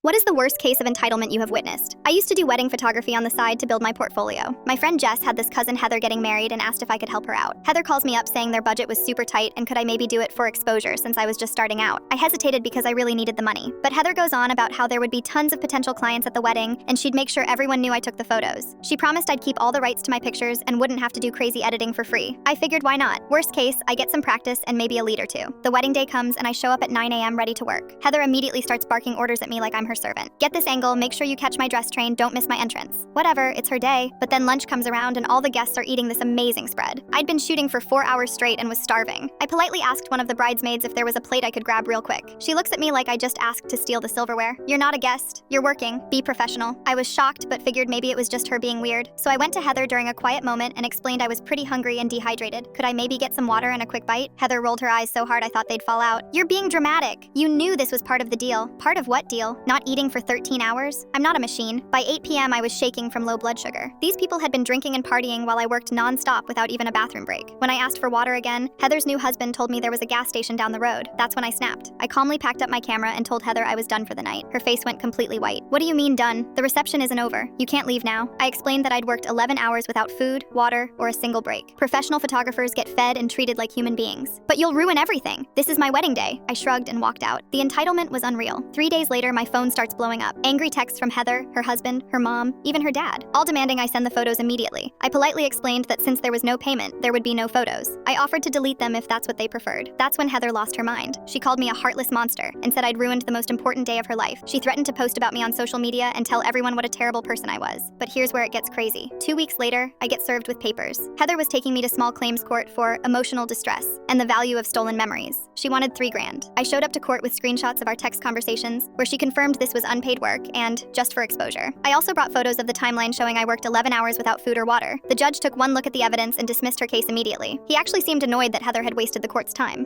What is the worst case of entitlement you have witnessed? I used to do wedding photography on the side to build my portfolio. My friend Jess had this cousin Heather getting married and asked if I could help her out. Heather calls me up saying their budget was super tight and could I maybe do it for exposure since I was just starting out. I hesitated because I really needed the money. But Heather goes on about how there would be tons of potential clients at the wedding and she'd make sure everyone knew I took the photos. She promised I'd keep all the rights to my pictures and wouldn't have to do crazy editing for free. I figured why not? Worst case, I get some practice and maybe a lead or two. The wedding day comes and I show up at 9 a.m. ready to work. Heather immediately starts barking orders at me like I'm her servant. Get this angle, make sure you catch my dress train, don't miss my entrance. Whatever, it's her day. But then lunch comes around and all the guests are eating this amazing spread. I'd been shooting for 4 hours straight and was starving. I politely asked one of the bridesmaids if there was a plate I could grab real quick. She looks at me like I just asked to steal the silverware. You're not a guest, you're working, be professional. I was shocked but figured maybe it was just her being weird. So I went to Heather during a quiet moment and explained I was pretty hungry and dehydrated. Could I maybe get some water and a quick bite? Heather rolled her eyes so hard I thought they'd fall out. You're being dramatic. You knew this was part of the deal. Part of what deal? Not eating for 13 hours? I'm not a machine. By 8 p.m. I was shaking from low blood sugar. These people had been drinking and partying while I worked non-stop without even a bathroom break. When I asked for water again, Heather's new husband told me there was a gas station down the road. That's when I snapped. I calmly packed up my camera and told Heather I was done for the night. Her face went completely white. What do you mean done? The reception isn't over. You can't leave now. I explained that I'd worked 11 hours without food, water, or a single break. Professional photographers get fed and treated like human beings. But you'll ruin everything. This is my wedding day. I shrugged and walked out. The entitlement was unreal. 3 days later, my phone starts blowing up. Angry texts from Heather, her husband, her mom, even her dad, all demanding I send the photos immediately. I politely explained that since there was no payment, there would be no photos. I offered to delete them if that's what they preferred. That's when Heather lost her mind. She called me a heartless monster and said I'd ruined the most important day of her life. She threatened to post about me on social media and tell everyone what a terrible person I was. But here's where it gets crazy. 2 weeks later, I get served with papers. Heather was taking me to small claims court for emotional distress and the value of stolen memories. She wanted $3 grand. I showed up to court with screenshots of our text conversations where she confirmed this was unpaid work and just for exposure. I also brought photos of the timeline showing I worked 11 hours without food or water. The judge took one look at the evidence and dismissed her case immediately. He actually seemed annoyed that Heather had wasted the court's time.